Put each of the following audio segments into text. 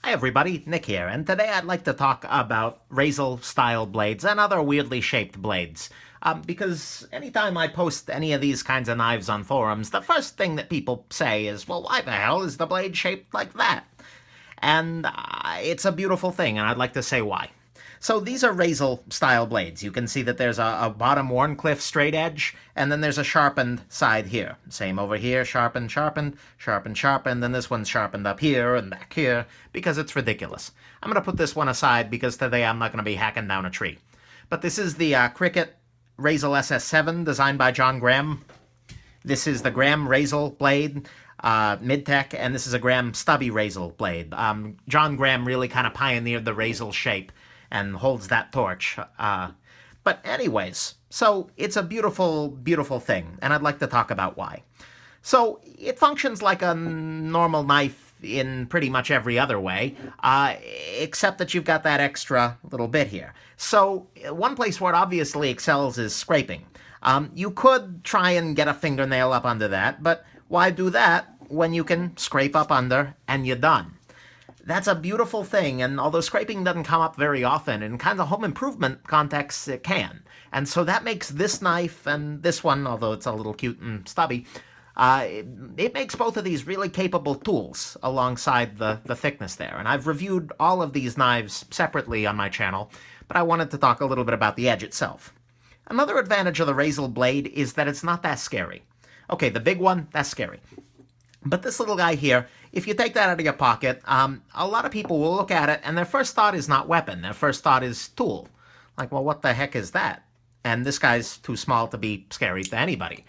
Hi everybody, Nick here, and today I'd like to talk about Razel-style blades and other weirdly shaped blades. Because anytime I post any of these kinds of knives on forums, the first thing that people say is, well, why the hell is the blade shaped like that? And it's a beautiful thing, and I'd like to say why. So these are Razel-style blades. You can see that there's a bottom Warncliffe straight edge, and then there's a sharpened side here. Same over here, sharpened, sharpened, sharpened, sharpened, and this one's sharpened up here and back here, because it's ridiculous. I'm going to put this one aside because today I'm not going to be hacking down a tree. But this is the Cricket Razel SS7, designed by John Graham. This is the Graham Razel blade. Mid-tech, and this is a Graham Stubby Razel blade. John Graham really kind of pioneered the Razel shape and holds that torch. But anyways, so it's a beautiful, beautiful thing, and I'd like to talk about why. So it functions like a normal knife in pretty much every other way, except that you've got that extra little bit here. So one place where it obviously excels is scraping. You could try and get a fingernail up under that, but why do that when you can scrape up under and you're done? That's a beautiful thing, and although scraping doesn't come up very often, in kind of home improvement contexts it can. And so that makes this knife and this one, although it's a little cute and stubby, it makes both of these really capable tools alongside the thickness there. And I've reviewed all of these knives separately on my channel, but I wanted to talk a little bit about the edge itself. Another advantage of the Razel blade is that it's not that scary. Okay, the big one, that's scary. But this little guy here, if you take that out of your pocket, a lot of people will look at it, and their first thought is not weapon. Their first thought is tool. Like, well, what the heck is that? And this guy's too small to be scary to anybody.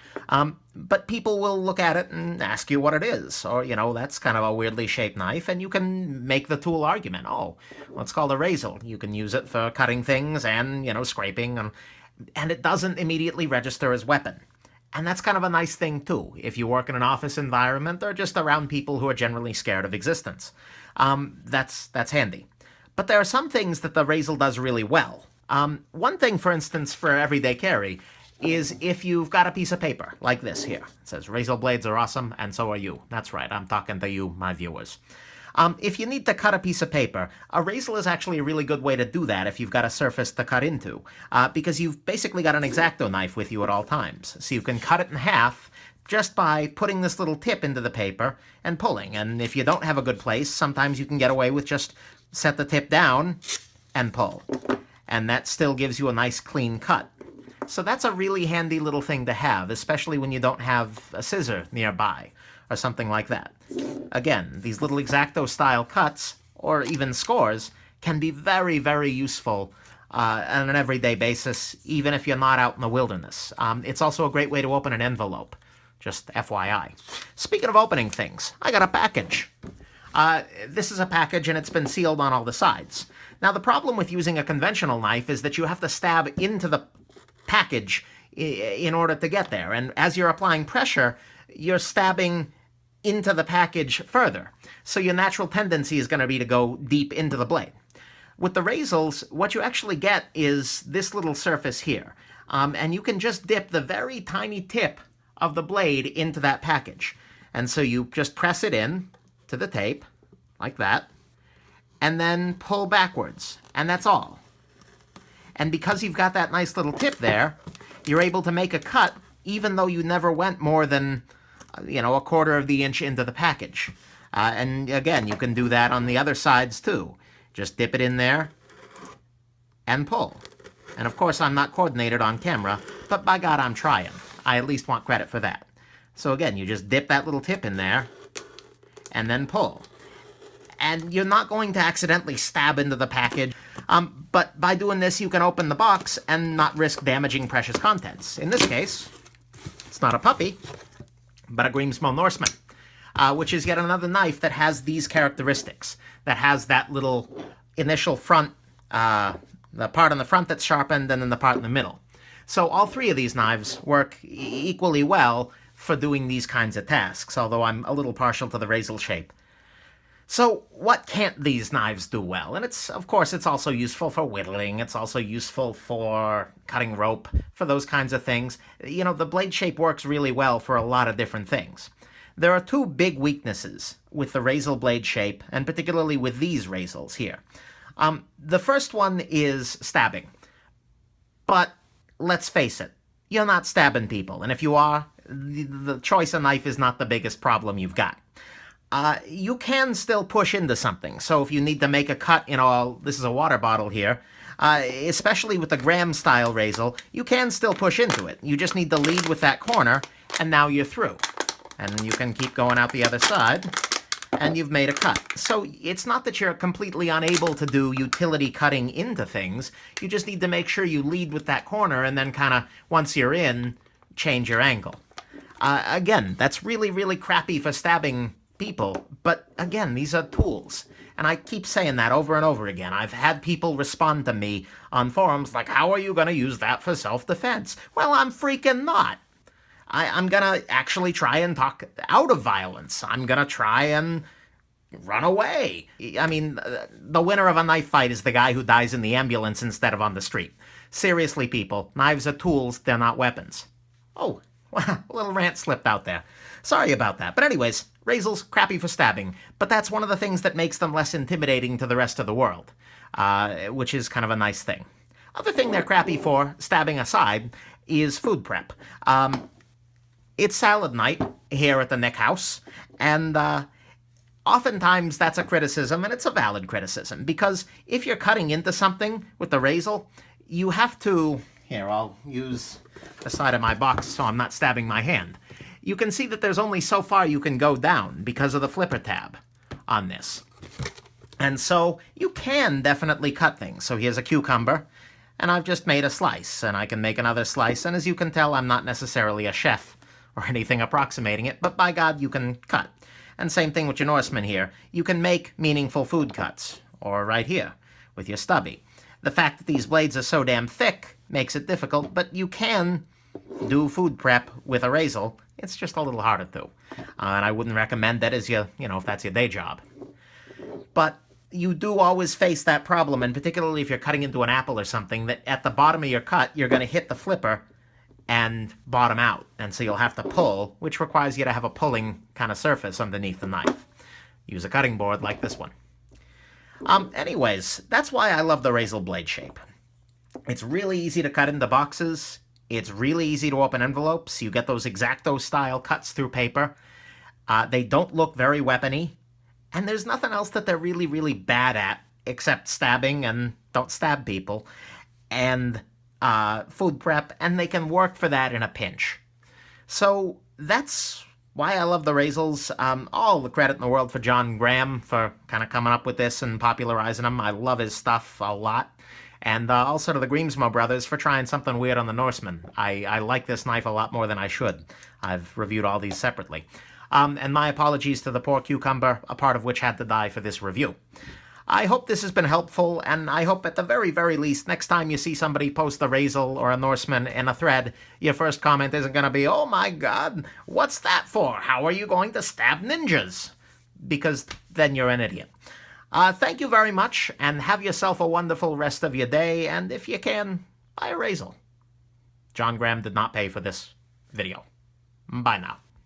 But people will look at it and ask you what it is. Or, you know, that's kind of a weirdly shaped knife, and you can make the tool argument. Oh, well, it's called a Razel. You can use it for cutting things and, you know, scraping, and it doesn't immediately register as weapon. And that's kind of a nice thing, too, if you work in an office environment or just around people who are generally scared of existence. That's handy. But there are some things that the Razel does really well. One thing, for instance, for everyday carry is if you've got a piece of paper, like this here. It says, Razel blades are awesome, and so are you. That's right, I'm talking to you, my viewers. If you need to cut a piece of paper, a Razel is actually a really good way to do that if you've got a surface to cut into, because you've basically got an X-Acto knife with you at all times. So you can cut it in half just by putting this little tip into the paper and pulling. And if you don't have a good place, sometimes you can get away with just set the tip down and pull. And that still gives you a nice clean cut. So that's a really handy little thing to have, especially when you don't have a scissor nearby or something like that. Again, these little X-Acto style cuts, or even scores, can be very, very useful on an everyday basis, even if you're not out in the wilderness. It's also a great way to open an envelope, just FYI. Speaking of opening things, I got a package. This is a package and it's been sealed on all the sides. Now the problem with using a conventional knife is that you have to stab into the package in order to get there, and as you're applying pressure, you're stabbing into the package further. So your natural tendency is going to be to go deep into the blade. With the Razels, what you actually get is this little surface here. And you can just dip the very tiny tip of the blade into that package. And so you just press it in to the tape, like that, and then pull backwards. And that's all. And because you've got that nice little tip there, you're able to make a cut even though you never went more than, you know, a quarter of the inch into the package. And again, you can do that on the other sides too. Just dip it in there and pull. And of course, I'm not coordinated on camera, but by God, I'm trying. I at least want credit for that. So again, you just dip that little tip in there and then pull. And you're not going to accidentally stab into the package, but by doing this, you can open the box and not risk damaging precious contents. In this case, it's not a puppy, but a Grimsmo Norseman, which is yet another knife that has these characteristics, that has that little initial front, the part on the front that's sharpened, and then the part in the middle. So all three of these knives work equally well for doing these kinds of tasks, although I'm a little partial to the Razel shape. So what can't these knives do well? And of course, it's also useful for whittling. It's also useful for cutting rope, for those kinds of things. You know, the blade shape works really well for a lot of different things. There are two big weaknesses with the Razel blade shape, and particularly with these Razels here. The first one is stabbing. But let's face it, you're not stabbing people, and if you are, the choice of knife is not the biggest problem you've got. You can still push into something, so if you need to make a cut, this is a water bottle here, especially with the Graham-style Razel, you can still push into it. You just need to lead with that corner, and now you're through. And you can keep going out the other side, and you've made a cut. So it's not that you're completely unable to do utility cutting into things. You just need to make sure you lead with that corner, and then kind of, once you're in, change your angle. Again, that's really, really crappy for stabbing people, but again, these are tools. And I keep saying that over and over again. I've had people respond to me on forums like, how are you going to use that for self-defense? Well, I'm freaking not. I'm going to actually try and talk out of violence. I'm going to try and run away. I mean, the winner of a knife fight is the guy who dies in the ambulance instead of on the street. Seriously, people, knives are tools, they're not weapons. Oh, a little rant slipped out there. Sorry about that. But anyways, Razel's crappy for stabbing, but that's one of the things that makes them less intimidating to the rest of the world, which is kind of a nice thing. Other thing they're crappy for, stabbing aside, is food prep. It's salad night here at the Nick House, and oftentimes that's a criticism, and it's a valid criticism, because if you're cutting into something with the Razel, you have to... Here, I'll use the side of my box so I'm not stabbing my hand. You can see that there's only so far you can go down because of the flipper tab on this. And so you can definitely cut things. So here's a cucumber, and I've just made a slice, and I can make another slice, and as you can tell, I'm not necessarily a chef or anything approximating it, but by God, you can cut. And same thing with your Norseman here. You can make meaningful food cuts, or right here, with your stubby. The fact that these blades are so damn thick makes it difficult, but you can do food prep with a Razel. It's just a little harder to. And I wouldn't recommend that as if that's your day job. But you do always face that problem, and particularly if you're cutting into an apple or something, that at the bottom of your cut, you're going to hit the flipper and bottom out. And so you'll have to pull, which requires you to have a pulling kind of surface underneath the knife. Use a cutting board like this one. Anyways, that's why I love the Razel blade shape. It's really easy to cut into boxes. It's really easy to open envelopes. You get those X-Acto-style cuts through paper. They don't look very weapony. And there's nothing else that they're really, really bad at except stabbing and don't stab people. And food prep, and they can work for that in a pinch. So that's why I love the Razels. All the credit in the world for John Graham for kind of coming up with this and popularizing them. I love his stuff a lot. And also to the Grimsmo brothers for trying something weird on the Norseman. I like this knife a lot more than I should. I've reviewed all these separately. And my apologies to the poor cucumber, a part of which had to die for this review. I hope this has been helpful, and I hope at the very, very least, next time you see somebody post a Razel or a Norseman in a thread, your first comment isn't going to be, oh my god, what's that for? How are you going to stab ninjas? Because then you're an idiot. Thank you very much, and have yourself a wonderful rest of your day, and if you can, buy a Razel. John Graham did not pay for this video. Bye now.